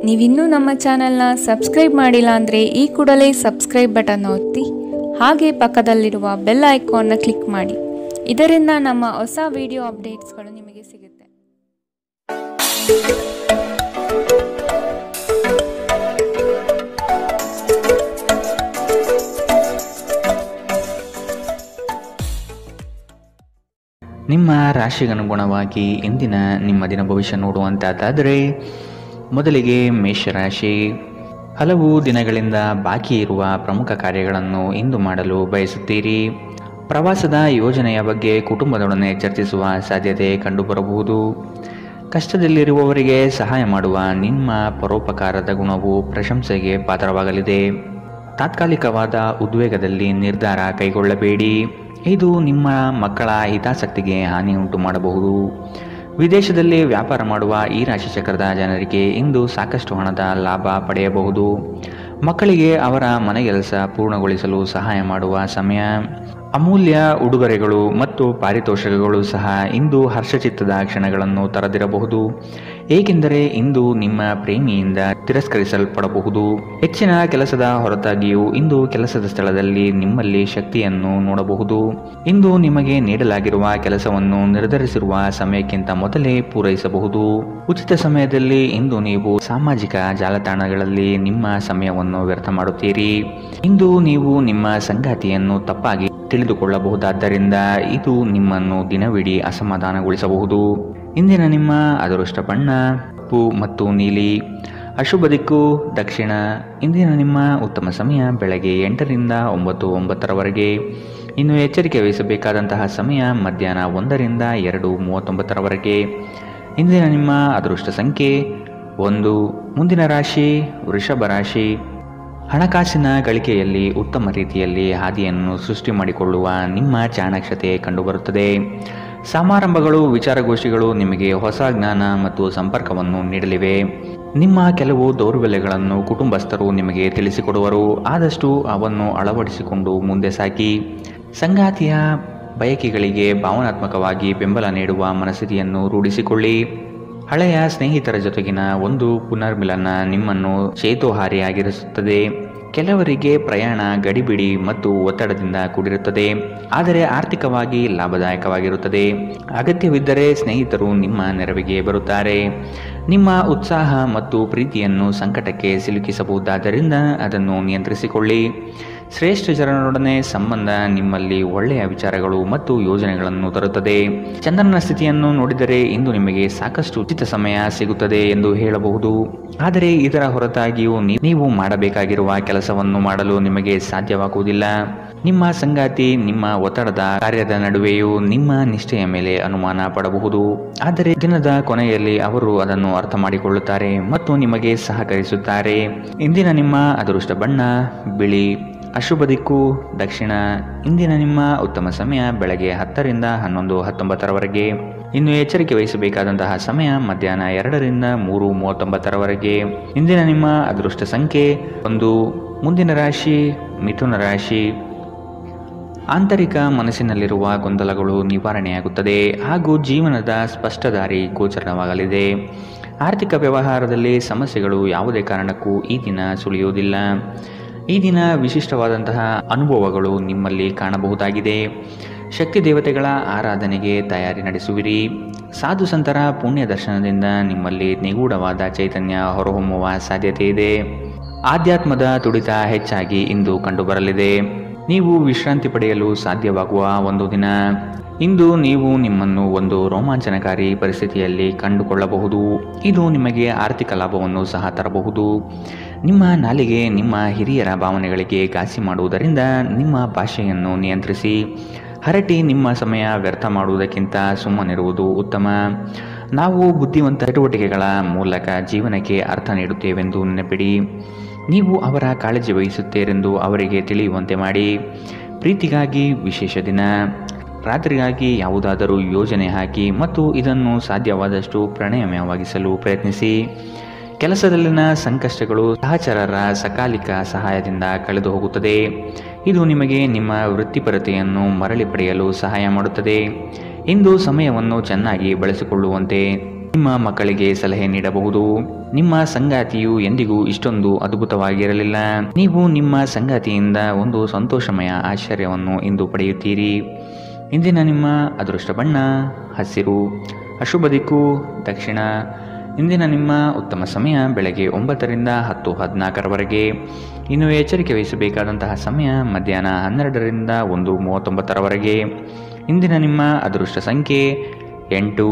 ನೀವಿನ್ನೂ ನಮ್ಮ ಚಾನೆಲ್ನ ಸಬ್ಸ್ಕ್ರೈಬ್ ಮಾಡಿಲ್ಲ ಅಂದರೆ ಈ ಕೂಡಲೇ ಸಬ್ಸ್ಕ್ರೈಬ್ ಬಟನ್ ಒತ್ತಿ ಹಾಗೆ ಪಕ್ಕದಲ್ಲಿರುವ ಬೆಲ್ ಐಕಾನ್ನ ಕ್ಲಿಕ್ ಮಾಡಿ. ಇದರಿಂದ ನಮ್ಮ ಹೊಸ ವಿಡಿಯೋ ಅಪ್ಡೇಟ್ಸ್ಗಳು ನಿಮಗೆ ಸಿಗುತ್ತೆ. ನಿಮ್ಮ ರಾಶಿಗನುಗುಣವಾಗಿ ಇಂದಿನ ನಿಮ್ಮ ದಿನ ಭವಿಷ್ಯ ನೋಡುವಂತಾದರೆ ಮೊದಲಿಗೆ ಮೇಷರಾಶಿ. ಹಲವು ದಿನಗಳಿಂದ ಬಾಕಿ ಇರುವ ಪ್ರಮುಖ ಕಾರ್ಯಗಳನ್ನು ಇಂದು ಮಾಡಲು ಬಯಸುತ್ತೀರಿ. ಪ್ರವಾಸದ ಯೋಜನೆಯ ಬಗ್ಗೆ ಕುಟುಂಬದೊಡನೆ ಚರ್ಚಿಸುವ ಸಾಧ್ಯತೆ ಕಂಡುಬರಬಹುದು. ಕಷ್ಟದಲ್ಲಿರುವವರಿಗೆ ಸಹಾಯ ಮಾಡುವ ನಿಮ್ಮ ಪರೋಪಕಾರದ ಗುಣವು ಪ್ರಶಂಸೆಗೆ ಪಾತ್ರವಾಗಲಿದೆ. ತಾತ್ಕಾಲಿಕವಾದ ಉದ್ವೇಗದಲ್ಲಿ ನಿರ್ಧಾರ ಕೈಗೊಳ್ಳಬೇಡಿ. ಇದು ನಿಮ್ಮ ಮಕ್ಕಳ ಹಿತಾಸಕ್ತಿಗೆ ಹಾನಿ ಉಂಟು ಮಾಡಬಹುದು. ವಿದೇಶದಲ್ಲಿ ವ್ಯಾಪಾರ ಮಾಡುವ ಈ ರಾಶಿ ಚಕ್ರದ ಜನರಿಗೆ ಇಂದು ಸಾಕಷ್ಟು ಹಣದ ಲಾಭ ಪಡೆಯಬಹುದು. ಮಕ್ಕಳಿಗೆ ಅವರ ಮನೆಗೆಲಸ ಪೂರ್ಣಗೊಳಿಸಲು ಸಹಾಯ ಮಾಡುವ ಸಮಯ. ಅಮೂಲ್ಯ ಉಡುಗೊರೆಗಳು ಮತ್ತು ಪಾರಿತೋಷಕಗಳು ಸಹ ಇಂದು ಹರ್ಷಚಿತ್ತದ ಕ್ಷಣಗಳನ್ನು ತರದಿರಬಹುದು, ಏಕೆಂದರೆ ಇಂದು ನಿಮ್ಮ ಪ್ರೇಮಿಯಿಂದ ತಿರಸ್ಕರಿಸಲ್ಪಡಬಹುದು. ಹೆಚ್ಚಿನ ಕೆಲಸದ ಹೊರತಾಗಿಯೂ ಇಂದು ಕೆಲಸದ ಸ್ಥಳದಲ್ಲಿ ನಿಮ್ಮಲ್ಲಿ ಶಕ್ತಿಯನ್ನು ನೋಡಬಹುದು. ಇಂದು ನಿಮಗೆ ನೀಡಲಾಗಿರುವ ಕೆಲಸವನ್ನು ನಿರ್ಧರಿಸಿರುವ ಸಮಯಕ್ಕಿಂತ ಮೊದಲೇ ಪೂರೈಸಬಹುದು. ಉಚಿತ ಸಮಯದಲ್ಲಿ ಇಂದು ನೀವು ಸಾಮಾಜಿಕ ಜಾಲತಾಣಗಳಲ್ಲಿ ನಿಮ್ಮ ಸಮಯವನ್ನು ವ್ಯರ್ಥ ಮಾಡುತ್ತೀರಿ. ಇಂದು ನೀವು ನಿಮ್ಮ ಸಂಗಾತಿಯನ್ನು ತಪ್ಪಾಗಿ ತಿಳಿದುಕೊಳ್ಳಬಹುದಾದ್ದರಿಂದ ಇದು ನಿಮ್ಮನ್ನು ದಿನವಿಡೀ ಅಸಮಾಧಾನಗೊಳಿಸಬಹುದು. ಇಂದಿನ ನಿಮ್ಮ ಅದೃಷ್ಟ ಬಣ್ಣ ಕಪ್ಪು ಮತ್ತು ನೀಲಿ. ಅಶುಭ ದಿಕ್ಕು ದಕ್ಷಿಣ. ಇಂದಿನ ನಿಮ್ಮ ಉತ್ತಮ ಸಮಯ ಬೆಳಗ್ಗೆ 8 ರಿಂದ 9:09 ಇನ್ನು ಎಚ್ಚರಿಕೆ ವಹಿಸಬೇಕಾದಂತಹ ಸಮಯ ಮಧ್ಯಾಹ್ನ 1 ರಿಂದ 2:39 ಇಂದಿನ ನಿಮ್ಮ ಅದೃಷ್ಟ ಸಂಖ್ಯೆ 1. ಮುಂದಿನ ರಾಶಿ ವೃಷಭ ರಾಶಿ. ಹಣಕಾಸಿನ ಗಳಿಕೆಯಲ್ಲಿ ಉತ್ತಮ ರೀತಿಯಲ್ಲಿ ಹಾದಿಯನ್ನು ಸೃಷ್ಟಿ ಮಾಡಿಕೊಳ್ಳುವ ನಿಮ್ಮ ಚಾಣಾಕ್ಷತೆ ಕಂಡುಬರುತ್ತದೆ. ಸಮಾರಂಭಗಳು ವಿಚಾರಗೋಷ್ಠಿಗಳು ನಿಮಗೆ ಹೊಸ ಜ್ಞಾನ ಮತ್ತು ಸಂಪರ್ಕವನ್ನು ನೀಡಲಿವೆ. ನಿಮ್ಮ ಕೆಲವು ದೌರ್ಬಲ್ಯಗಳನ್ನು ಕುಟುಂಬಸ್ಥರು ನಿಮಗೆ ತಿಳಿಸಿಕೊಡುವರು. ಆದಷ್ಟು ಅವನ್ನು ಅಳವಡಿಸಿಕೊಂಡು ಮುಂದೆ ಸಾಗಿ. ಸಂಗಾತಿಯ ಬಯಕೆಗಳಿಗೆ ಭಾವನಾತ್ಮಕವಾಗಿ ಬೆಂಬಲ ನೀಡುವ ಮನಸ್ಥಿತಿಯನ್ನು ರೂಢಿಸಿಕೊಳ್ಳಿ. ಹಳೆಯ ಸ್ನೇಹಿತರ ಜೊತೆಗಿನ ಒಂದು ಪುನರ್ಮಿಲನ ನಿಮ್ಮನ್ನು ಚೇತೋಹಾರಿಯಾಗಿರಿಸುತ್ತದೆ. ಕೆಲವರಿಗೆ ಪ್ರಯಾಣ ಗಡಿಬಿಡಿ ಮತ್ತು ಒತ್ತಡದಿಂದ ಕೂಡಿರುತ್ತದೆ, ಆದರೆ ಆರ್ಥಿಕವಾಗಿ ಲಾಭದಾಯಕವಾಗಿರುತ್ತದೆ. ಅಗತ್ಯವಿದ್ದರೆ ಸ್ನೇಹಿತರು ನಿಮ್ಮ ನೆರವಿಗೆ ಬರುತ್ತಾರೆ. ನಿಮ್ಮ ಉತ್ಸಾಹ ಮತ್ತು ಪ್ರೀತಿಯನ್ನು ಸಂಕಟಕ್ಕೆ ಸಿಲುಕಿಸಬಹುದಾದ್ದರಿಂದ ಅದನ್ನು ನಿಯಂತ್ರಿಸಿಕೊಳ್ಳಿ. ಶ್ರೇಷ್ಠ ಜನರೊಡನೆ ಸಂಬಂಧ ನಿಮ್ಮಲ್ಲಿ ಒಳ್ಳೆಯ ವಿಚಾರಗಳು ಮತ್ತು ಯೋಜನೆಗಳನ್ನು ತರುತ್ತದೆ. ಚಂದ್ರನ ಸ್ಥಿತಿಯನ್ನು ನೋಡಿದರೆ ಇಂದು ನಿಮಗೆ ಸಾಕಷ್ಟು ಉಚಿತ ಸಮಯ ಸಿಗುತ್ತದೆ ಎಂದು ಹೇಳಬಹುದು, ಆದರೆ ಇದರ ಹೊರತಾಗಿಯೂ ನೀವು ಮಾಡಬೇಕಾಗಿರುವ ಕೆಲಸವನ್ನು ಮಾಡಲು ನಿಮಗೆ ಸಾಧ್ಯವಾಗುವುದಿಲ್ಲ. ನಿಮ್ಮ ಸಂಗಾತಿ ನಿಮ್ಮ ಒತ್ತಡದ ಕಾರ್ಯದ ನಡುವೆಯೂ ನಿಮ್ಮ ನಿಷ್ಠೆಯ ಮೇಲೆ ಅನುಮಾನ ಪಡಬಹುದು, ಆದರೆ ದಿನದ ಕೊನೆಯಲ್ಲಿ ಅವರು ಅದನ್ನು ಅರ್ಥ ಮಾಡಿಕೊಳ್ಳುತ್ತಾರೆ ಮತ್ತು ನಿಮಗೆ ಸಹಕರಿಸುತ್ತಾರೆ. ಇಂದಿನ ನಿಮ್ಮ ಅದೃಷ್ಟ ಬಣ್ಣ ಬಿಳಿ. ಅಶುಭ ದಿಕ್ಕು ದಕ್ಷಿಣ. ಇಂದಿನ ನಿಮ್ಮ ಉತ್ತಮ ಸಮಯ ಬೆಳಗ್ಗೆ 10 ರಿಂದ 11:19 ಇನ್ನು ಎಚ್ಚರಿಕೆ ವಹಿಸಬೇಕಾದಂತಹ ಸಮಯ ಮಧ್ಯಾಹ್ನ 2 ರಿಂದ 3:39 ಇಂದಿನ ನಿಮ್ಮ ಅದೃಷ್ಟ ಸಂಖ್ಯೆ 1. ಮುಂದಿನ ರಾಶಿ ಮಿಥುನ ರಾಶಿ. ಆಂತರಿಕ ಮನಸ್ಸಿನಲ್ಲಿರುವ ಗೊಂದಲಗಳು ನಿವಾರಣೆಯಾಗುತ್ತದೆ ಹಾಗೂ ಜೀವನದ ಸ್ಪಷ್ಟ ದಾರಿ ಗೋಚರವಾಗಲಿದೆ. ಆರ್ಥಿಕ ವ್ಯವಹಾರದಲ್ಲಿ ಸಮಸ್ಯೆಗಳು ಯಾವುದೇ ಕಾರಣಕ್ಕೂ ಈ ದಿನ ಸುಳಿಯುವುದಿಲ್ಲ. ಈ ದಿನ ವಿಶಿಷ್ಟವಾದಂತಹ ಅನುಭವಗಳು ನಿಮ್ಮಲ್ಲಿ ಕಾಣಬಹುದಾಗಿದೆ. ಶಕ್ತಿ ದೇವತೆಗಳ ಆರಾಧನೆಗೆ ತಯಾರಿ ನಡೆಸುವಿರಿ. ಸಾಧು ಸಂತರ ಪುಣ್ಯ ದರ್ಶನದಿಂದ ನಿಮ್ಮಲ್ಲಿ ನಿಗೂಢವಾದ ಚೈತನ್ಯ ಹೊರಹೊಮ್ಮುವ ಸಾಧ್ಯತೆ ಇದೆ. ಆಧ್ಯಾತ್ಮದ ತುಡಿತ ಹೆಚ್ಚಾಗಿ ಇಂದು ಕಂಡುಬರಲಿದೆ. ನೀವು ವಿಶ್ರಾಂತಿ ಪಡೆಯಲು ಸಾಧ್ಯವಾಗುವ ಒಂದು ದಿನ. ಇಂದು ನೀವು ನಿಮ್ಮನ್ನು ಒಂದು ರೋಮಾಂಚನಕಾರಿ ಪರಿಸ್ಥಿತಿಯಲ್ಲಿ ಕಂಡುಕೊಳ್ಳಬಹುದು. ಇದು ನಿಮಗೆ ಆರ್ಥಿಕ ಲಾಭವನ್ನು ಸಹ ತರಬಹುದು. ನಿಮ್ಮ ನಾಲಿಗೆ ನಿಮ್ಮ ಹಿರಿಯರ ಭಾವನೆಗಳಿಗೆ ಘಾಸಿ ಮಾಡುವುದರಿಂದ ನಿಮ್ಮ ಭಾಷೆಯನ್ನು ನಿಯಂತ್ರಿಸಿ. ಹರಟಿ ನಿಮ್ಮ ಸಮಯ ವ್ಯರ್ಥ ಮಾಡುವುದಕ್ಕಿಂತ ಸುಮ್ಮನಿರುವುದು ಉತ್ತಮ. ನಾವು ಬುದ್ಧಿವಂತ ಚಟುವಟಿಕೆಗಳ ಮೂಲಕ ಜೀವನಕ್ಕೆ ಅರ್ಥ ನೀಡುತ್ತೇವೆಂದು ನೆನಪಿಡಿ. ನೀವು ಅವರ ಕಾಳಜಿ ವಹಿಸುತ್ತೀರೆಂದು ಅವರಿಗೆ ತಿಳಿಯುವಂತೆ ಮಾಡಿ. ಪ್ರೀತಿಗಾಗಿ ವಿಶೇಷ ದಿನ. ರಾತ್ರಿಗಾಗಿ ಯಾವುದಾದರೂ ಯೋಜನೆ ಹಾಕಿ ಮತ್ತು ಇದನ್ನು ಸಾಧ್ಯವಾದಷ್ಟು ಪ್ರಣಯಮಯವಾಗಿಸಲು ಪ್ರಯತ್ನಿಸಿ. ಕೆಲಸದಲ್ಲಿನ ಸಂಕಷ್ಟಗಳು ಸಹಚರರ ಸಕಾಲಿಕ ಸಹಾಯದಿಂದ ಕಳೆದು ಹೋಗುತ್ತದೆ. ಇದು ನಿಮಗೆ ನಿಮ್ಮ ವೃತ್ತಿಪರತೆಯನ್ನು ಮರಳಿ ಪಡೆಯಲು ಸಹಾಯ ಮಾಡುತ್ತದೆ. ಇಂದು ಸಮಯವನ್ನು ಚೆನ್ನಾಗಿ ಬಳಸಿಕೊಳ್ಳುವಂತೆ ನಿಮ್ಮ ಮಕ್ಕಳಿಗೆ ಸಲಹೆ ನೀಡಬಹುದು. ನಿಮ್ಮ ಸಂಗಾತಿಯು ಎಂದಿಗೂ ಇಷ್ಟೊಂದು ಅದ್ಭುತವಾಗಿರಲಿಲ್ಲ. ನೀವು ನಿಮ್ಮ ಸಂಗಾತಿಯಿಂದ ಒಂದು ಸಂತೋಷಮಯ ಆಶ್ಚರ್ಯವನ್ನು ಇಂದು ಪಡೆಯುತ್ತೀರಿ. ಇಂದಿನ ನಿಮ್ಮ ಅದೃಷ್ಟ ಬಣ್ಣ ಹಸಿರು. ಅಶುಭ ದಿಕ್ಕು ದಕ್ಷಿಣ. ಇಂದಿನ ನಿಮ್ಮ ಉತ್ತಮ ಸಮಯ ಬೆಳಗ್ಗೆ 9ರಿಂದ 10:14 ಇನ್ನು ಎಚ್ಚರಿಕೆ ವಹಿಸಬೇಕಾದಂತಹ ಸಮಯ ಮಧ್ಯಾಹ್ನ 12ರಿಂದ 1:39 ಇಂದಿನ ನಿಮ್ಮ ಅದೃಷ್ಟ ಸಂಖ್ಯೆ 8.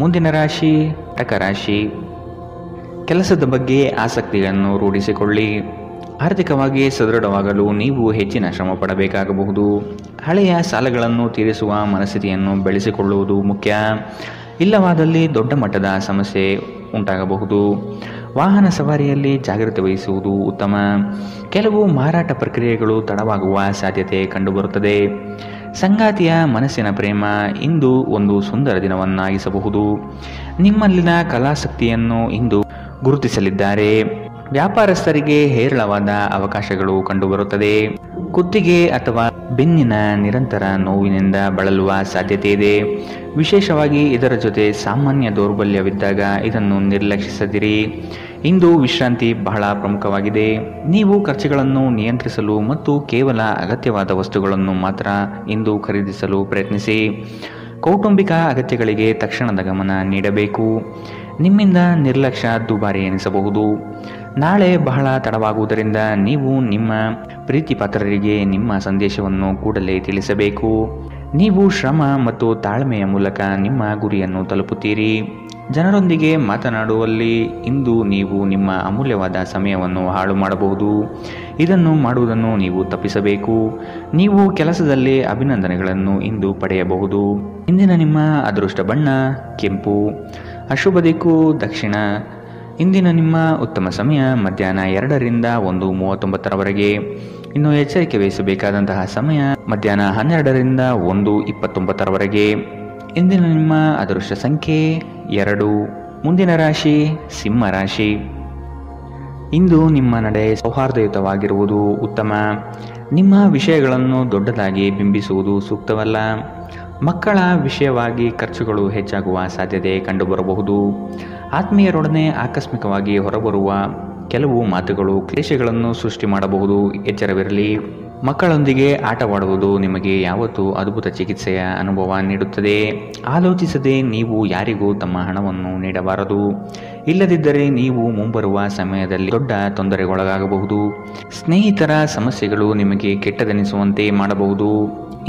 ಮುಂದಿನ ರಾಶಿ ಕಟಕ ರಾಶಿ. ಕೆಲಸದ ಬಗ್ಗೆ ಆಸಕ್ತಿಯನ್ನು ರೂಢಿಸಿಕೊಳ್ಳಿ. ಆರ್ಥಿಕವಾಗಿ ಸದೃಢವಾಗಲು ನೀವು ಹೆಚ್ಚಿನ ಶ್ರಮ ಪಡಬೇಕಾಗಬಹುದು. ಹಳೆಯ ಸಾಲಗಳನ್ನು ತೀರಿಸುವ ಮನಸ್ಥಿತಿಯನ್ನು ಬೆಳೆಸಿಕೊಳ್ಳುವುದು ಮುಖ್ಯ. ಇಲ್ಲವಾದಲ್ಲಿ ದೊಡ್ಡ ಮಟ್ಟದ ಸಮಸ್ಯೆ ಉಂಟಾಗಬಹುದು. ವಾಹನ ಸವಾರಿಯಲ್ಲಿ ಜಾಗ್ರತೆ ವಹಿಸುವುದು ಉತ್ತಮ. ಕೆಲವು ಮಾರಾಟ ಪ್ರಕ್ರಿಯೆಗಳು ತಡವಾಗುವ ಸಾಧ್ಯತೆ ಕಂಡುಬರುತ್ತದೆ. ಸಂಗಾತಿಯ ಮನಸ್ಸಿನ ಪ್ರೇಮ ಇಂದು ಒಂದು ಸುಂದರ ದಿನವನ್ನಾಗಿಸಬಹುದು. ನಿಮ್ಮಲ್ಲಿನ ಕಲಾಸಕ್ತಿಯನ್ನು ಇಂದು ಗುರುತಿಸಲಿದ್ದಾರೆ. ವ್ಯಾಪಾರಸ್ಥರಿಗೆ ಹೇರಳವಾದ ಅವಕಾಶಗಳು ಕಂಡುಬರುತ್ತದೆ. ಕುತ್ತಿಗೆ ಅಥವಾ ಬೆನ್ನಿನ ನಿರಂತರ ನೋವಿನಿಂದ ಬಳಲುವ ಸಾಧ್ಯತೆ ಇದೆ. ವಿಶೇಷವಾಗಿ ಇದರ ಜೊತೆ ಸಾಮಾನ್ಯ ದೌರ್ಬಲ್ಯವಿದ್ದಾಗ ಇದನ್ನು ನಿರ್ಲಕ್ಷಿಸದಿರಿ. ಇಂದು ವಿಶ್ರಾಂತಿ ಬಹಳ ಪ್ರಮುಖವಾಗಿದೆ. ನೀವು ಖರ್ಚುಗಳನ್ನು ನಿಯಂತ್ರಿಸಲು ಮತ್ತು ಕೇವಲ ಅಗತ್ಯವಾದ ವಸ್ತುಗಳನ್ನು ಮಾತ್ರ ಇಂದು ಖರೀದಿಸಲು ಪ್ರಯತ್ನಿಸಿ. ಕೌಟುಂಬಿಕ ಅಗತ್ಯಗಳಿಗೆ ತಕ್ಷಣದ ಗಮನ ನೀಡಬೇಕು. ನಿಮ್ಮಿಂದ ನಿರ್ಲಕ್ಷ್ಯ ದುಬಾರಿ ಎನಿಸಬಹುದು. ನಾಳೆ ಬಹಳ ತಡವಾಗುವುದರಿಂದ ನೀವು ನಿಮ್ಮ ಪ್ರೀತಿ ಪಾತ್ರರಿಗೆ ನಿಮ್ಮ ಸಂದೇಶವನ್ನು ಕೂಡಲೇ ತಿಳಿಸಬೇಕು. ನೀವು ಶ್ರಮ ಮತ್ತು ತಾಳ್ಮೆಯ ಮೂಲಕ ನಿಮ್ಮ ಗುರಿಯನ್ನು ತಲುಪುತ್ತೀರಿ. ಜನರೊಂದಿಗೆ ಮಾತನಾಡುವಲ್ಲಿ ಇಂದು ನೀವು ನಿಮ್ಮ ಅಮೂಲ್ಯವಾದ ಸಮಯವನ್ನು ಹಾಳು ಮಾಡಬಹುದು. ಇದನ್ನು ಮಾಡುವುದನ್ನು ನೀವು ತಪ್ಪಿಸಬೇಕು. ನೀವು ಕೆಲಸದಲ್ಲಿ ಅಭಿನಂದನೆಗಳನ್ನು ಇಂದು ಪಡೆಯಬಹುದು. ಇಂದಿನ ನಿಮ್ಮ ಅದೃಷ್ಟ ಬಣ್ಣ ಕೆಂಪು. ಅಶುಭ ದಿಕ್ಕು ದಕ್ಷಿಣ. ಇಂದಿನ ನಿಮ್ಮ ಉತ್ತಮ ಸಮಯ ಮಧ್ಯಾಹ್ನ 2ರಿಂದ 1:39 ಇನ್ನು ಎಚ್ಚರಿಕೆ ವಹಿಸಬೇಕಾದಂತಹ ಸಮಯ ಮಧ್ಯಾಹ್ನ 12ರಿಂದ 1:29 ಇಂದಿನ ನಿಮ್ಮ ಅದೃಷ್ಟ ಸಂಖ್ಯೆ 2. ಮುಂದಿನ ರಾಶಿ ಸಿಂಹ ರಾಶಿ. ಇಂದು ನಿಮ್ಮ ನಡೆ ಸೌಹಾರ್ದಯುತವಾಗಿರುವುದು ಉತ್ತಮ. ನಿಮ್ಮ ವಿಷಯಗಳನ್ನು ದೊಡ್ಡದಾಗಿ ಬಿಂಬಿಸುವುದು ಸೂಕ್ತವಲ್ಲ. ಮಕ್ಕಳ ವಿಷಯವಾಗಿ ಖರ್ಚುಗಳು ಹೆಚ್ಚಾಗುವ ಸಾಧ್ಯತೆ ಕಂಡುಬರಬಹುದು. ಆತ್ಮೀಯರೊಡನೆ ಆಕಸ್ಮಿಕವಾಗಿ ಹೊರಬರುವ ಕೆಲವು ಮಾತುಗಳು ಕ್ಲೇಶಗಳನ್ನು ಸೃಷ್ಟಿ ಮಾಡಬಹುದು. ಎಚ್ಚರವಿರಲಿ. ಮಕ್ಕಳೊಂದಿಗೆ ಆಟವಾಡುವುದು ನಿಮಗೆ ಯಾವತ್ತೂ ಅದ್ಭುತ ಚಿಕಿತ್ಸೆಯ ಅನುಭವ ನೀಡುತ್ತದೆ. ಆಲೋಚಿಸದೆ ನೀವು ಯಾರಿಗೂ ತಮ್ಮ ಹಣವನ್ನು ನೀಡಬಾರದು. ಇಲ್ಲದಿದ್ದರೆ ನೀವು ಮುಂಬರುವ ಸಮಯದಲ್ಲಿ ದೊಡ್ಡ ತೊಂದರೆಗೊಳಗಾಗಬಹುದು. ಸ್ನೇಹಿತರ ಸಮಸ್ಯೆಗಳು ನಿಮಗೆ ಕೆಟ್ಟದೆನಿಸುವಂತೆ ಮಾಡಬಹುದು.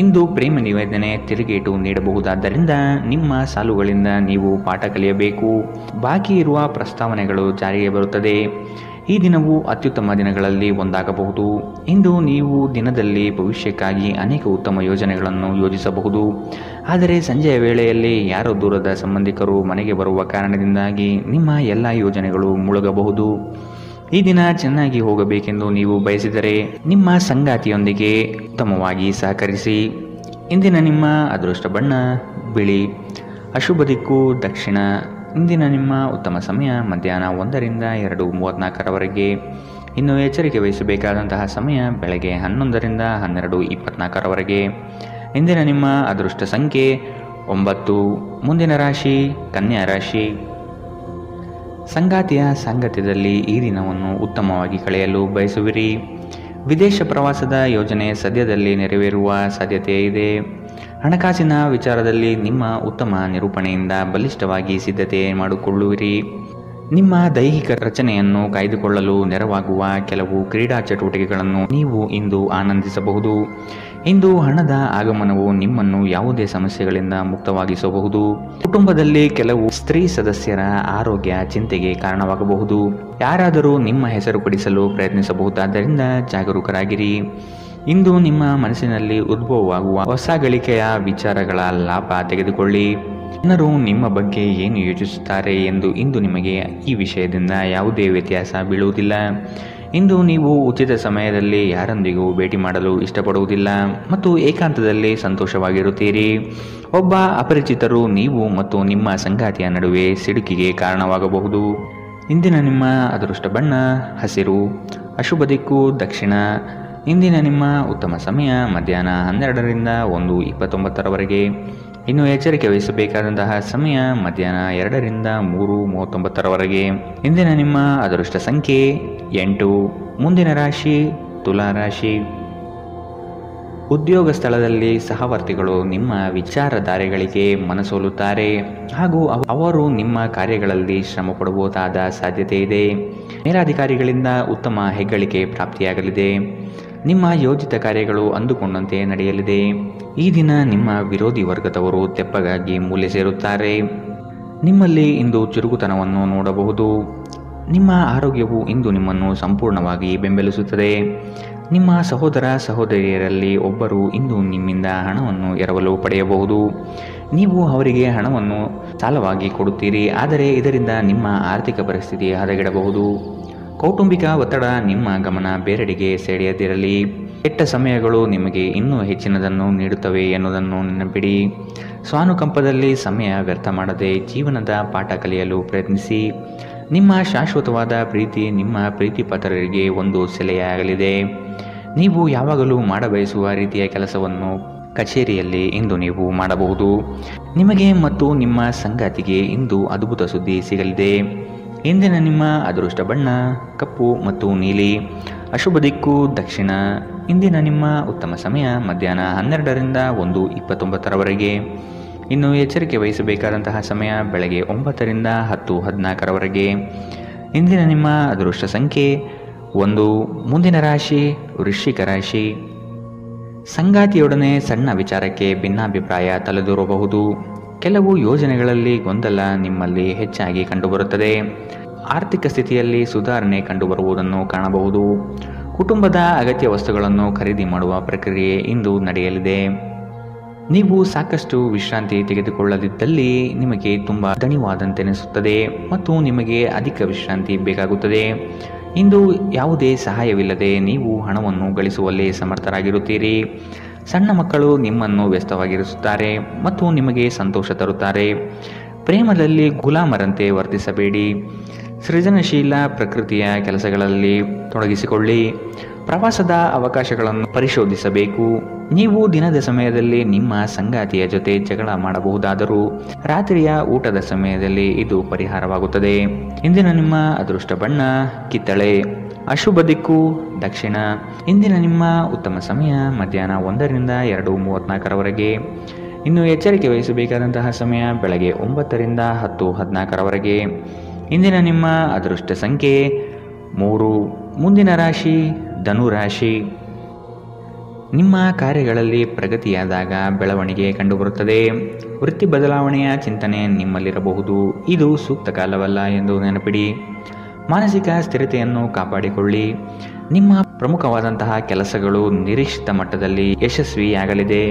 ಇಂದು ಪ್ರೇಮ ನಿವೇದನೆ ತಿರುಗೇಟು ನೀಡಬಹುದಾದ್ದರಿಂದ ನಿಮ್ಮ ಸಾಲುಗಳಿಂದ ನೀವು ಪಾಠ ಕಲಿಯಬೇಕು. ಬಾಕಿ ಇರುವ ಪ್ರಸ್ತಾವನೆಗಳು ಜಾರಿಗೆ ಬರುತ್ತದೆ. ಈ ದಿನವು ಅತ್ಯುತ್ತಮ ದಿನಗಳಲ್ಲಿ ಒಂದಾಗಬಹುದು. ಇಂದು ನೀವು ದಿನದಲ್ಲಿ ಭವಿಷ್ಯಕ್ಕಾಗಿ ಅನೇಕ ಉತ್ತಮ ಯೋಜನೆಗಳನ್ನು ಯೋಜಿಸಬಹುದು. ಆದರೆ ಸಂಜೆಯ ವೇಳೆಯಲ್ಲಿ ಯಾರೋ ದೂರದ ಸಂಬಂಧಿಕರು ಮನೆಗೆ ಬರುವ ಕಾರಣದಿಂದಾಗಿ ನಿಮ್ಮ ಎಲ್ಲ ಯೋಜನೆಗಳು ಮುಳುಗಬಹುದು. ಈ ದಿನ ಚೆನ್ನಾಗಿ ಹೋಗಬೇಕೆಂದು ನೀವು ಬಯಸಿದರೆ ನಿಮ್ಮ ಸಂಗಾತಿಯೊಂದಿಗೆ ಉತ್ತಮವಾಗಿ ಸಹಕರಿಸಿ. ಇಂದಿನ ನಿಮ್ಮ ಅದೃಷ್ಟ ಬಣ್ಣ ಬಿಳಿ. ಅಶುಭ ದಿಕ್ಕು ದಕ್ಷಿಣ. ಇಂದಿನ ನಿಮ್ಮ ಉತ್ತಮ ಸಮಯ ಮಧ್ಯಾಹ್ನ 1ರಿಂದ 2:34 ಇನ್ನು ಎಚ್ಚರಿಕೆ ವಹಿಸಬೇಕಾದಂತಹ ಸಮಯ ಬೆಳಗ್ಗೆ 11ರಿಂದ 12:24 ಇಂದಿನ ನಿಮ್ಮ ಅದೃಷ್ಟ ಸಂಖ್ಯೆ 9. ಮುಂದಿನ ರಾಶಿ ಕನ್ಯಾ ರಾಶಿ. ಸಂಗಾತಿಯ ಸಾಂಗತ್ಯದಲ್ಲಿ ಈ ದಿನವನ್ನು ಉತ್ತಮವಾಗಿ ಕಳೆಯಲು ಬಯಸುವಿರಿ. ವಿದೇಶ ಪ್ರವಾಸದ ಯೋಜನೆ ಸದ್ಯದಲ್ಲಿ ನೆರವೇರುವ ಸಾಧ್ಯತೆ ಇದೆ. ಹಣಕಾಸಿನ ವಿಚಾರದಲ್ಲಿ ನಿಮ್ಮ ಉತ್ತಮ ನಿರೂಪಣೆಯಿಂದ ಬಲಿಷ್ಠವಾಗಿ ಸಿದ್ಧತೆ ಮಾಡಿಕೊಳ್ಳುವಿರಿ. ನಿಮ್ಮ ದೈಹಿಕ ರಚನೆಯನ್ನು ಕಾಯ್ದುಕೊಳ್ಳಲು ನೆರವಾಗುವ ಕೆಲವು ಕ್ರೀಡಾ ಚಟುವಟಿಕೆಗಳನ್ನು ನೀವು ಇಂದು ಆನಂದಿಸಬಹುದು. ಇಂದು ಹಣದ ಆಗಮನವು ನಿಮ್ಮನ್ನು ಯಾವುದೇ ಸಮಸ್ಯೆಗಳಿಂದ ಮುಕ್ತವಾಗಿಸಬಹುದು. ಕುಟುಂಬದಲ್ಲಿ ಕೆಲವು ಸ್ತ್ರೀ ಸದಸ್ಯರ ಆರೋಗ್ಯ ಚಿಂತೆಗೆ ಕಾರಣವಾಗಬಹುದು. ಯಾರಾದರೂ ನಿಮ್ಮ ಹೆಸರು ಪಡಿಸಲು ಪ್ರಯತ್ನಿಸಬಹುದಾದ್ದರಿಂದ ಜಾಗರೂಕರಾಗಿರಿ. ಇಂದು ನಿಮ್ಮ ಮನಸ್ಸಿನಲ್ಲಿ ಉದ್ಭವವಾಗುವ ಹೊಸ ಗಳಿಕೆಯ ವಿಚಾರಗಳ ಲಾಭ ತೆಗೆದುಕೊಳ್ಳಿ. ಜನರು ನಿಮ್ಮ ಬಗ್ಗೆ ಏನು ಯೋಚಿಸುತ್ತಾರೆ ಎಂದು ಇಂದು ನಿಮಗೆ ಈ ವಿಷಯದಿಂದ ಯಾವುದೇ ವ್ಯತ್ಯಾಸ ಬೀಳುವುದಿಲ್ಲ. ಇಂದು ನೀವು ಉಚಿತ ಸಮಯದಲ್ಲಿ ಯಾರೊಂದಿಗೂ ಭೇಟಿ ಮಾಡಲು ಇಷ್ಟಪಡುವುದಿಲ್ಲ ಮತ್ತು ಏಕಾಂತದಲ್ಲಿ ಸಂತೋಷವಾಗಿರುತ್ತೀರಿ. ಒಬ್ಬ ಅಪರಿಚಿತರು ನೀವು ಮತ್ತು ನಿಮ್ಮ ಸಂಗಾತಿಯ ನಡುವೆ ಸಿಡುಕಿಗೆ ಕಾರಣವಾಗಬಹುದು. ಇಂದಿನ ನಿಮ್ಮ ಅದೃಷ್ಟ ಬಣ್ಣ ಹಸಿರು. ಅಶುಭ ದಿಕ್ಕು ದಕ್ಷಿಣ. ಇಂದಿನ ನಿಮ್ಮ ಉತ್ತಮ ಸಮಯ ಮಧ್ಯಾಹ್ನ 12ರಿಂದ 1:29 ಇನ್ನು ಎಚ್ಚರಿಕೆ ವಹಿಸಬೇಕಾದಂತಹ ಸಮಯ ಮಧ್ಯಾಹ್ನ 2ರಿಂದ 3:39 ಇಂದಿನ ನಿಮ್ಮ ಅದೃಷ್ಟ ಸಂಖ್ಯೆ 8. ಮುಂದಿನ ರಾಶಿ ತುಲಾ ರಾಶಿ. ಉದ್ಯೋಗ ಸ್ಥಳದಲ್ಲಿ ಸಹವರ್ತಿಗಳು ನಿಮ್ಮ ವಿಚಾರಧಾರೆಗಳಿಗೆ ಮನಸೋಲುತ್ತಾರೆ ಹಾಗೂ ಅವರು ನಿಮ್ಮ ಕಾರ್ಯಗಳಲ್ಲಿ ಶ್ರಮ ಪಡಬಹುದಾದ ಸಾಧ್ಯತೆ ಇದೆ. ಮೇಲಾಧಿಕಾರಿಗಳಿಂದ ಉತ್ತಮ ಹೆಗ್ಗಳಿಕೆ ಪ್ರಾಪ್ತಿಯಾಗಲಿದೆ. ನಿಮ್ಮ ಯೋಜಿತ ಕಾರ್ಯಗಳು ಅಂದುಕೊಂಡಂತೆ ನಡೆಯಲಿದೆ. ಈ ದಿನ ನಿಮ್ಮ ವಿರೋಧಿ ವರ್ಗದವರು ತೆಪ್ಪಗಾಗಿ ಮೂಲೆ ಸೇರುತ್ತಾರೆ. ನಿಮ್ಮಲ್ಲಿ ಇಂದು ಚುರುಕುತನವನ್ನು ನೋಡಬಹುದು. ನಿಮ್ಮ ಆರೋಗ್ಯವು ಇಂದು ನಿಮ್ಮನ್ನು ಸಂಪೂರ್ಣವಾಗಿ ಬೆಂಬಲಿಸುತ್ತದೆ. ನಿಮ್ಮ ಸಹೋದರ ಸಹೋದರಿಯರಲ್ಲಿ ಒಬ್ಬರು ಇಂದು ನಿಮ್ಮಿಂದ ಹಣವನ್ನು ಎರವಲು ಪಡೆಯಬಹುದು. ನೀವು ಅವರಿಗೆ ಹಣವನ್ನು ಸಾಲವಾಗಿ ಕೊಡುತ್ತೀರಿ, ಆದರೆ ಇದರಿಂದ ನಿಮ್ಮ ಆರ್ಥಿಕ ಪರಿಸ್ಥಿತಿ ಹದಗೆಡಬಹುದು. ಕೌಟುಂಬಿಕ ಒತ್ತಡ ನಿಮ್ಮ ಗಮನ ಬೇರೆಡೆಗೆ ಸೆಳೆಯದಿರಲಿ. ಕೆಟ್ಟ ಸಮಯಗಳು ನಿಮಗೆ ಇನ್ನೂ ಹೆಚ್ಚಿನದನ್ನು ನೀಡುತ್ತವೆ ಎನ್ನುವುದನ್ನು ನೆನಪಿಡಿ. ಸ್ವಾನುಕಂಪದಲ್ಲಿ ಸಮಯ ವ್ಯರ್ಥ ಮಾಡದೆ ಜೀವನದ ಪಾಠ ಕಲಿಯಲು ಪ್ರಯತ್ನಿಸಿ. ನಿಮ್ಮ ಶಾಶ್ವತವಾದ ಪ್ರೀತಿ ನಿಮ್ಮ ಪ್ರೀತಿಪಾತ್ರರಿಗೆ ಒಂದು ಸೆಲೆಯಾಗಲಿದೆ. ನೀವು ಯಾವಾಗಲೂ ಮಾಡಬಯಸುವ ರೀತಿಯ ಕೆಲಸವನ್ನು ಕಚೇರಿಯಲ್ಲಿ ಇಂದು ನೀವು ಮಾಡಬಹುದು. ನಿಮಗೆ ಮತ್ತು ನಿಮ್ಮ ಸಂಗಾತಿಗೆ ಇಂದು ಅದ್ಭುತ ಸುದ್ದಿ ಸಿಗಲಿದೆ. ಇಂದಿನ ನಿಮ್ಮ ಅದೃಷ್ಟ ಬಣ್ಣ ಕಪ್ಪು ಮತ್ತು ನೀಲಿ. ಅಶುಭ ದಿಕ್ಕು ದಕ್ಷಿಣ. ಇಂದಿನ ನಿಮ್ಮ ಉತ್ತಮ ಸಮಯ ಮಧ್ಯಾಹ್ನ 12ರಿಂದ 1:29. ಇನ್ನು ಎಚ್ಚರಿಕೆ ವಹಿಸಬೇಕಾದಂತಹ ಸಮಯ ಬೆಳಗ್ಗೆ 9ರಿಂದ 10:14. ಇಂದಿನ ನಿಮ್ಮ ಅದೃಷ್ಟ ಸಂಖ್ಯೆ 1. ಮುಂದಿನ ರಾಶಿ ವೃಶ್ಚಿಕ ರಾಶಿ. ಸಂಗಾತಿಯೊಡನೆ ಸಣ್ಣ ವಿಚಾರಕ್ಕೆ ಭಿನ್ನಾಭಿಪ್ರಾಯ ತಲೆದೂರಬಹುದು. ಕೆಲವು ಯೋಜನೆಗಳಲ್ಲಿ ಗೊಂದಲ ನಿಮ್ಮಲ್ಲಿ ಹೆಚ್ಚಾಗಿ ಕಂಡುಬರುತ್ತದೆ. ಆರ್ಥಿಕ ಸ್ಥಿತಿಯಲ್ಲಿ ಸುಧಾರಣೆ ಕಂಡುಬರುವುದನ್ನು ಕಾಣಬಹುದು. ಕುಟುಂಬದ ಅಗತ್ಯ ವಸ್ತುಗಳನ್ನು ಖರೀದಿ ಮಾಡುವ ಪ್ರಕ್ರಿಯೆ ಇಂದು ನಡೆಯಲಿದೆ. ನೀವು ಸಾಕಷ್ಟು ವಿಶ್ರಾಂತಿ ತೆಗೆದುಕೊಳ್ಳದಿದ್ದಲ್ಲಿ ನಿಮಗೆ ತುಂಬ ದಣಿವಾದಂತೆನಿಸುತ್ತದೆ ಮತ್ತು ನಿಮಗೆ ಅಧಿಕ ವಿಶ್ರಾಂತಿ ಬೇಕಾಗುತ್ತದೆ. ಇಂದು ಯಾವುದೇ ಸಹಾಯವಿಲ್ಲದೆ ನೀವು ಹಣವನ್ನು ಗಳಿಸುವಲ್ಲಿ ಸಮರ್ಥರಾಗಿರುತ್ತೀರಿ. ಸಣ್ಣ ಮಕ್ಕಳು ನಿಮ್ಮನ್ನು ವ್ಯಸ್ತವಾಗಿರಿಸುತ್ತಾರೆ ಮತ್ತು ನಿಮಗೆ ಸಂತೋಷ ತರುತ್ತಾರೆ. ಪ್ರೇಮದಲ್ಲಿ ಗುಲಾಮರಂತೆ ವರ್ತಿಸಬೇಡಿ. ಸೃಜನಶೀಲ ಪ್ರಕೃತಿಯ ಕೆಲಸಗಳಲ್ಲಿ ತೊಡಗಿಸಿಕೊಳ್ಳಿ. ಪ್ರವಾಸದ ಅವಕಾಶಗಳನ್ನು ಪರಿಶೋಧಿಸಬೇಕು. ನೀವು ದಿನದ ಸಮಯದಲ್ಲಿ ನಿಮ್ಮ ಸಂಗಾತಿಯ ಜೊತೆ ಜಗಳ ಮಾಡಬಹುದಾದರೂ ರಾತ್ರಿಯ ಊಟದ ಸಮಯದಲ್ಲಿ ಇದು ಪರಿಹಾರವಾಗುತ್ತದೆ. ಇಂದಿನ ನಿಮ್ಮ ಅದೃಷ್ಟ ಬಣ್ಣ ಕಿತ್ತಳೆ. ಅಶುಭ ದಿಕ್ಕು ದಕ್ಷಿಣ. ಇಂದಿನ ನಿಮ್ಮ ಉತ್ತಮ ಸಮಯ ಮಧ್ಯಾಹ್ನ 1ರಿಂದ 2:34. ಇನ್ನು ಎಚ್ಚರಿಕೆ ವಹಿಸಬೇಕಾದಂತಹ ಸಮಯ ಬೆಳಗ್ಗೆ 9ರಿಂದ 10:14. ಇಂದಿನ ನಿಮ್ಮ ಅದೃಷ್ಟ ಸಂಖ್ಯೆ 3. ಮುಂದಿನ ರಾಶಿ ಧನುರಾಶಿ. ನಿಮ್ಮ ಕಾರ್ಯಗಳಲ್ಲಿ ಪ್ರಗತಿಯಾದಾಗ ಬೆಳವಣಿಗೆ ಕಂಡುಬರುತ್ತದೆ. ವೃತ್ತಿ ಬದಲಾವಣೆಯ ಚಿಂತನೆ ನಿಮ್ಮಲ್ಲಿರಬಹುದು. ಇದು ಸೂಕ್ತ ಕಾಲವಲ್ಲ ಎಂದು ನೆನಪಿಡಿ. ಮಾನಸಿಕ ಸ್ಥಿರತೆಯನ್ನು ಕಾಪಾಡಿಕೊಳ್ಳಿ. ನಿಮ್ಮ ಪ್ರಮುಖವಾದಂತಹ ಕೆಲಸಗಳು ನಿರೀಕ್ಷಿತ ಮಟ್ಟದಲ್ಲಿ ಯಶಸ್ವಿಯಾಗಲಿದೆ.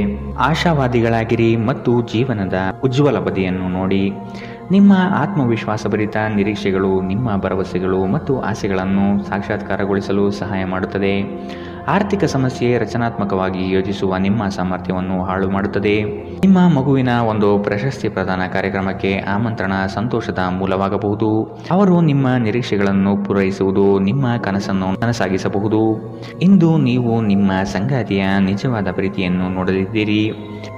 ಆಶಾವಾದಿಗಳಾಗಿರಿ ಮತ್ತು ಜೀವನದ ಉಜ್ವಲ ಬದಿಯನ್ನು ನೋಡಿ. ನಿಮ್ಮ ಆತ್ಮವಿಶ್ವಾಸಭರಿತ ನಿರೀಕ್ಷೆಗಳು ನಿಮ್ಮ ಭರವಸೆಗಳು ಮತ್ತು ಆಸೆಗಳನ್ನು ಸಾಕ್ಷಾತ್ಕಾರಗೊಳಿಸಲು ಸಹಾಯ ಮಾಡುತ್ತದೆ. ಆರ್ಥಿಕ ಸಮಸ್ಯೆ ರಚನಾತ್ಮಕವಾಗಿ ಯೋಚಿಸುವ ನಿಮ್ಮ ಸಾಮರ್ಥ್ಯವನ್ನು ಹಾಳು ಮಾಡುತ್ತದೆ. ನಿಮ್ಮ ಮಗುವಿನ ಒಂದು ಪ್ರಶಸ್ತಿ ಪ್ರದಾನ ಕಾರ್ಯಕ್ರಮಕ್ಕೆ ಆಮಂತ್ರಣ ಸಂತೋಷದ ಮೂಲವಾಗಬಹುದು. ಅವರು ನಿಮ್ಮ ನಿರೀಕ್ಷೆಗಳನ್ನು ಪೂರೈಸುವುದು ನಿಮ್ಮ ಕನಸನ್ನು ನನಸಾಗಿಸಬಹುದು. ಇಂದು ನೀವು ನಿಮ್ಮ ಸಂಗಾತಿಯ ನಿಜವಾದ ಪ್ರೀತಿಯನ್ನು ನೋಡಲಿದ್ದೀರಿ.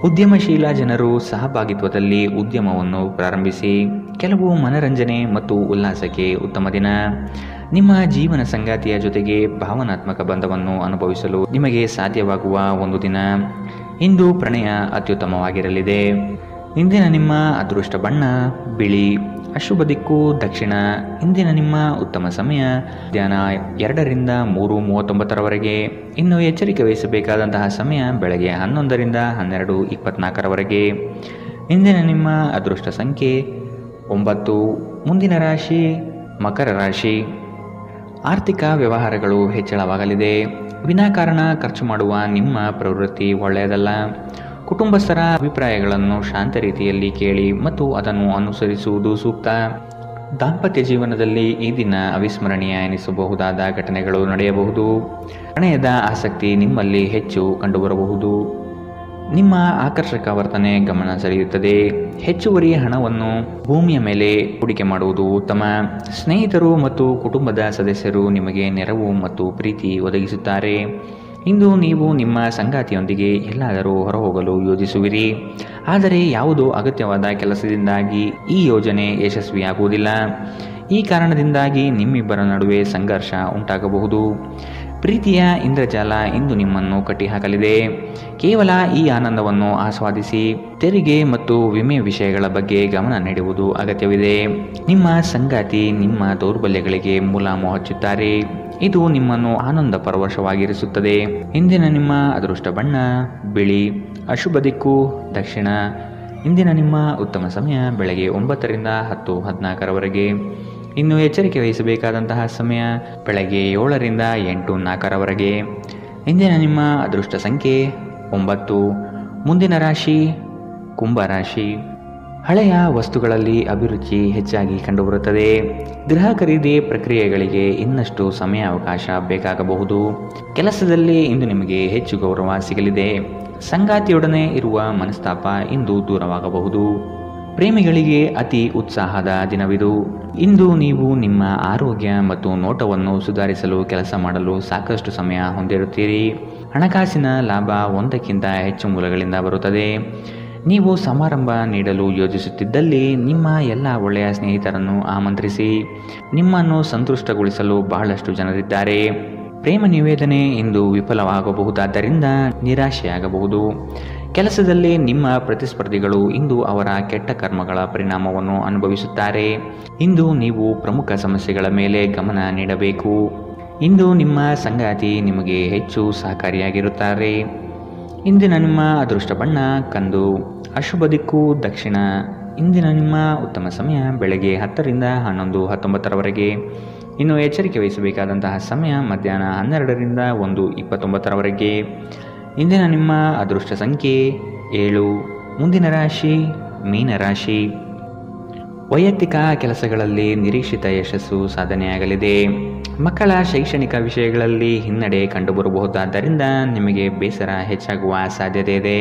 ಉದ್ಯಮಶೀಲ ಜನರು ಸಹಭಾಗಿತ್ವದಲ್ಲಿ ಉದ್ಯಮವನ್ನು ಪ್ರಾರಂಭಿಸಿ. ಕೆಲವು ಮನರಂಜನೆ ಮತ್ತು ಉಲ್ಲಾಸಕ್ಕೆ ಉತ್ತಮ ದಿನ. ನಿಮ್ಮ ಜೀವನ ಸಂಗಾತಿಯ ಜೊತೆಗೆ ಭಾವನಾತ್ಮಕ ಬಂಧವನ್ನು ಅನುಭವಿಸಲು ನಿಮಗೆ ಸಾಧ್ಯವಾಗುವ ಒಂದು ದಿನ. ಇಂದು ಪ್ರಣಯ ಅತ್ಯುತ್ತಮವಾಗಿರಲಿದೆ. ಇಂದಿನ ನಿಮ್ಮ ಅದೃಷ್ಟ ಬಣ್ಣ ಬಿಳಿ. ಅಶುಭ ದಿಕ್ಕು ದಕ್ಷಿಣ. ಇಂದಿನ ನಿಮ್ಮ ಉತ್ತಮ ಸಮಯ ಮಧ್ಯಾಹ್ನ 2ರಿಂದ 3:39. ಇನ್ನು ಎಚ್ಚರಿಕೆ ವಹಿಸಬೇಕಾದಂತಹ ಸಮಯ ಬೆಳಗ್ಗೆ 11ರಿಂದ 12:24. ಇಂದಿನ ನಿಮ್ಮ ಅದೃಷ್ಟ ಸಂಖ್ಯೆ 9. ಮುಂದಿನ ರಾಶಿ ಮಕರ ರಾಶಿ. ಆರ್ಥಿಕ ವ್ಯವಹಾರಗಳು ಹೆಚ್ಚಳವಾಗಲಿದೆ. ವಿನಾಕಾರಣ ಖರ್ಚು ಮಾಡುವ ನಿಮ್ಮ ಪ್ರವೃತ್ತಿ ಒಳ್ಳೆಯದಲ್ಲ. ಕುಟುಂಬಸ್ಥರ ಅಭಿಪ್ರಾಯಗಳನ್ನು ಶಾಂತ ರೀತಿಯಲ್ಲಿ ಕೇಳಿ ಮತ್ತು ಅದನ್ನು ಅನುಸರಿಸುವುದು ಸೂಕ್ತ. ದಾಂಪತ್ಯ ಜೀವನದಲ್ಲಿ ಈ ದಿನ ಅವಿಸ್ಮರಣೀಯ ಎನಿಸಬಹುದಾದ ಘಟನೆಗಳು ನಡೆಯಬಹುದು. ಪ್ರಣಯದ ಆಸಕ್ತಿ ನಿಮ್ಮಲ್ಲಿ ಹೆಚ್ಚು ಕಂಡುಬರಬಹುದು. ನಿಮ್ಮ ಆಕರ್ಷಕ ವರ್ತನೆ ಗಮನ ಸೆಳೆಯುತ್ತದೆ. ಹೆಚ್ಚುವರಿ ಹಣವನ್ನು ಭೂಮಿಯ ಮೇಲೆ ಹೂಡಿಕೆ ಮಾಡುವುದು ಉತ್ತಮ. ಸ್ನೇಹಿತರು ಮತ್ತು ಕುಟುಂಬದ ಸದಸ್ಯರು ನಿಮಗೆ ನೆರವು ಮತ್ತು ಪ್ರೀತಿ ಒದಗಿಸುತ್ತಾರೆ. ಇಂದು ನೀವು ನಿಮ್ಮ ಸಂಗಾತಿಯೊಂದಿಗೆ ಎಲ್ಲಾದರೂ ಹೊರಹೋಗಲು ಯೋಜಿಸುವಿರಿ. ಆದರೆ ಯಾವುದೋ ಅಗತ್ಯವಾದ ಕೆಲಸದಿಂದಾಗಿ ಈ ಯೋಜನೆ ಯಶಸ್ವಿಯಾಗುವುದಿಲ್ಲ. ಈ ಕಾರಣದಿಂದಾಗಿ ನಿಮ್ಮಿಬ್ಬರ ನಡುವೆ ಸಂಘರ್ಷ ಉಂಟಾಗಬಹುದು. ಪ್ರೀತಿಯ ಇಂದ್ರಜಾಲ ಇಂದು ನಿಮ್ಮನ್ನು ಕಟ್ಟಿಹಾಕಲಿದೆ. ಕೇವಲ ಈ ಆನಂದವನ್ನು ಆಸ್ವಾದಿಸಿ. ತೆರಿಗೆ ಮತ್ತು ವಿಮೆ ವಿಷಯಗಳ ಬಗ್ಗೆ ಗಮನ ನೀಡುವುದು ಅಗತ್ಯವಿದೆ. ನಿಮ್ಮ ಸಂಗಾತಿ ನಿಮ್ಮ ದೌರ್ಬಲ್ಯಗಳಿಗೆ ಮುಲಾಮು ಹಚ್ಚುತ್ತಾರೆ. ಇದು ನಿಮ್ಮನ್ನು ಆನಂದ ಪರವಶವಾಗಿರಿಸುತ್ತದೆ. ಇಂದಿನ ನಿಮ್ಮ ಅದೃಷ್ಟ ಬಣ್ಣ ಬಿಳಿ. ಅಶುಭ ದಿಕ್ಕು ದಕ್ಷಿಣ. ಇಂದಿನ ನಿಮ್ಮ ಉತ್ತಮ ಸಮಯ ಬೆಳಗ್ಗೆ 9ರಿಂದ 10:14ರವರೆಗೆ. ಇನ್ನು ಎಚ್ಚರಿಕೆ ವಹಿಸಬೇಕಾದಂತಹ ಸಮಯ ಬೆಳಗ್ಗೆ 7ರಿಂದ 8:04ರವರೆಗೆ. ಇಂದಿನ ನಿಮ್ಮ ಅದೃಷ್ಟ ಸಂಖ್ಯೆ 9. ಮುಂದಿನ ರಾಶಿ ಕುಂಭರಾಶಿ. ಹಳೆಯ ವಸ್ತುಗಳಲ್ಲಿ ಅಭಿರುಚಿ ಹೆಚ್ಚಾಗಿ ಕಂಡುಬರುತ್ತದೆ. ಗೃಹ ಖರೀದಿ ಪ್ರಕ್ರಿಯೆಗಳಿಗೆ ಇನ್ನಷ್ಟು ಸಮಯಾವಕಾಶ ಬೇಕಾಗಬಹುದು. ಕೆಲಸದಲ್ಲಿ ಇಂದು ನಿಮಗೆ ಹೆಚ್ಚು ಗೌರವ ಸಿಗಲಿದೆ. ಸಂಗಾತಿಯೊಡನೆ ಇರುವ ಮನಸ್ತಾಪ ಇಂದು ದೂರವಾಗಬಹುದು. ಪ್ರೇಮಿಗಳಿಗೆ ಅತಿ ಉತ್ಸಾಹದ ದಿನವಿದು. ಇಂದು ನೀವು ನಿಮ್ಮ ಆರೋಗ್ಯ ಮತ್ತು ನೋಟವನ್ನು ಸುಧಾರಿಸಲು ಕೆಲಸ ಮಾಡಲು ಸಾಕಷ್ಟು ಸಮಯ ಹೊಂದಿರುತ್ತೀರಿ. ಹಣಕಾಸಿನ ಲಾಭ ಒಂದಕ್ಕಿಂತ ಹೆಚ್ಚು ಮೂಲಗಳಿಂದ ಬರುತ್ತದೆ. ನೀವು ಸಮಾರಂಭ ನೀಡಲು ಯೋಜಿಸುತ್ತಿದ್ದಲ್ಲಿ ನಿಮ್ಮ ಎಲ್ಲ ಒಳ್ಳೆಯ ಸ್ನೇಹಿತರನ್ನು ಆಮಂತ್ರಿಸಿ. ನಿಮ್ಮನ್ನು ಸಂತುಷ್ಟಗೊಳಿಸಲು ಬಹಳಷ್ಟು ಜನರಿದ್ದಾರೆ. ಪ್ರೇಮ ನಿವೇದನೆ ಇಂದು ವಿಫಲವಾಗಬಹುದಾದ್ದರಿಂದ ನಿರಾಶೆಯಾಗಬಹುದು. ಕೆಲಸದಲ್ಲಿ ನಿಮ್ಮ ಪ್ರತಿಸ್ಪರ್ಧಿಗಳು ಇಂದು ಅವರ ಕೆಟ್ಟ ಕರ್ಮಗಳ ಪರಿಣಾಮವನ್ನು ಅನುಭವಿಸುತ್ತಾರೆ. ಇಂದು ನೀವು ಪ್ರಮುಖ ಸಮಸ್ಯೆಗಳ ಮೇಲೆ ಗಮನ ನೀಡಬೇಕು. ಇಂದು ನಿಮ್ಮ ಸಂಗಾತಿ ನಿಮಗೆ ಹೆಚ್ಚು ಸಹಕಾರಿಯಾಗಿರುತ್ತಾರೆ. ಇಂದಿನ ನಿಮ್ಮ ಅದೃಷ್ಟ ಬಣ್ಣ ಕಂದು. ಅಶುಭ ದಿಕ್ಕು ದಕ್ಷಿಣ. ಇಂದಿನ ನಿಮ್ಮ ಉತ್ತಮ ಸಮಯ ಬೆಳಗ್ಗೆ 10ರಿಂದ 11:19ರವರೆಗೆ. ಇನ್ನು ಎಚ್ಚರಿಕೆ ವಹಿಸಬೇಕಾದಂತಹ ಸಮಯ ಮಧ್ಯಾಹ್ನ 12ರಿಂದ 1:29ರವರೆಗೆ. ಇಂದಿನ ನಿಮ್ಮ ಅದೃಷ್ಟ ಸಂಖ್ಯೆ 7. ಮುಂದಿನ ರಾಶಿ ಮೀನರಾಶಿ. ವೈಯಕ್ತಿಕ ಕೆಲಸಗಳಲ್ಲಿ ನಿರೀಕ್ಷಿತ ಯಶಸ್ಸು ಸಾಧನೆಯಾಗಲಿದೆ. ಮಕ್ಕಳ ಶೈಕ್ಷಣಿಕ ವಿಷಯಗಳಲ್ಲಿ ಹಿನ್ನಡೆ ಕಂಡುಬರಬಹುದಾದ್ದರಿಂದ ನಿಮಗೆ ಬೇಸರ ಹೆಚ್ಚಾಗುವ ಸಾಧ್ಯತೆ ಇದೆ.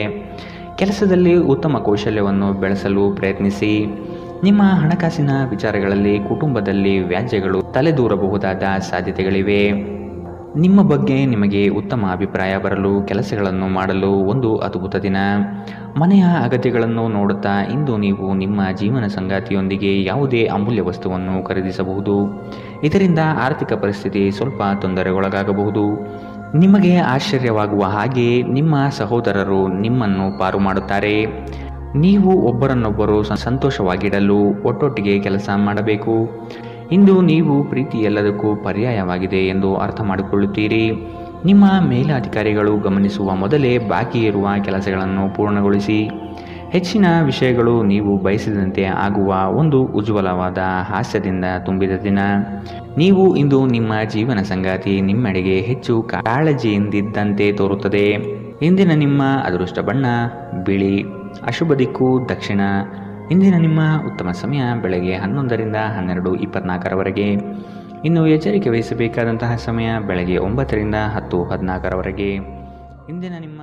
ಕೆಲಸದಲ್ಲಿ ಉತ್ತಮ ಕೌಶಲ್ಯವನ್ನು ಬೆಳೆಸಲು ಪ್ರಯತ್ನಿಸಿ. ನಿಮ್ಮ ಹಣಕಾಸಿನ ವಿಚಾರಗಳಲ್ಲಿ ಕುಟುಂಬದಲ್ಲಿ ವ್ಯಾಜ್ಯಗಳು ತಲೆದೂರಬಹುದಾದ ಸಾಧ್ಯತೆಗಳಿವೆ. ನಿಮ್ಮ ಬಗ್ಗೆ ನಿಮಗೆ ಉತ್ತಮ ಅಭಿಪ್ರಾಯ ಬರಲು ಕೆಲಸಗಳನ್ನು ಮಾಡಲು ಒಂದು ಅದ್ಭುತ ದಿನ. ಮನೆಯ ಅಗತ್ಯಗಳನ್ನು ನೋಡುತ್ತಾ ಇಂದು ನೀವು ನಿಮ್ಮ ಜೀವನ ಸಂಗಾತಿಯೊಂದಿಗೆ ಯಾವುದೇ ಅಮೂಲ್ಯ ವಸ್ತುವನ್ನು ಖರೀದಿಸಬಹುದು. ಇದರಿಂದ ಆರ್ಥಿಕ ಪರಿಸ್ಥಿತಿ ಸ್ವಲ್ಪ ತೊಂದರೆಗೊಳಗಾಗಬಹುದು. ನಿಮಗೆ ಆಶ್ಚರ್ಯವಾಗುವ ಹಾಗೆ ನಿಮ್ಮ ಸಹೋದರರು ನಿಮ್ಮನ್ನು ಪಾರು ಮಾಡುತ್ತಾರೆ. ನೀವು ಒಬ್ಬರನ್ನೊಬ್ಬರು ಸಂತೋಷವಾಗಿಡಲು ಒಟ್ಟೊಟ್ಟಿಗೆ ಕೆಲಸ ಮಾಡಬೇಕು. ಇಂದು ನೀವು ಪ್ರೀತಿ ಎಲ್ಲದಕ್ಕೂ ಪರ್ಯಾಯವಾಗಿದೆ ಎಂದು ಅರ್ಥ ಮಾಡಿಕೊಳ್ಳುತ್ತೀರಿ. ನಿಮ್ಮ ಮೇಲಾಧಿಕಾರಿಗಳು ಗಮನಿಸುವ ಮೊದಲೇ ಬಾಕಿ ಇರುವ ಕೆಲಸಗಳನ್ನು ಪೂರ್ಣಗೊಳಿಸಿ. ಹೆಚ್ಚಿನ ವಿಷಯಗಳು ನೀವು ಬಯಸಿದಂತೆ ಆಗುವ ಒಂದು ಉಜ್ವಲವಾದ ಹಾಸ್ಯದಿಂದ ತುಂಬಿದ ದಿನ. ನೀವು ಇಂದು ನಿಮ್ಮ ಜೀವನ ಸಂಗಾತಿ ನಿಮ್ಮೆಡೆಗೆ ಹೆಚ್ಚು ಕಾಳಜಿಯಿಂದಿದ್ದಂತೆ ತೋರುತ್ತದೆ. ಇಂದಿನ ನಿಮ್ಮ ಅದೃಷ್ಟ ಬಣ್ಣ ಬಿಳಿ. ಅಶುಭ ದಿಕ್ಕು ದಕ್ಷಿಣ. ಇಂದಿನ ನಿಮ್ಮ ಉತ್ತಮ ಸಮಯ ಬೆಳಗ್ಗೆ 11ರಿಂದ 12:24ರವರೆಗೆ. ಇನ್ನು ಎಚ್ಚರಿಕೆ ವಹಿಸಬೇಕಾದಂತಹ ಸಮಯ ಬೆಳಗ್ಗೆ 9ರಿಂದ 10:14ರವರೆಗೆ. ಇಂದಿನ ನಿಮ್ಮ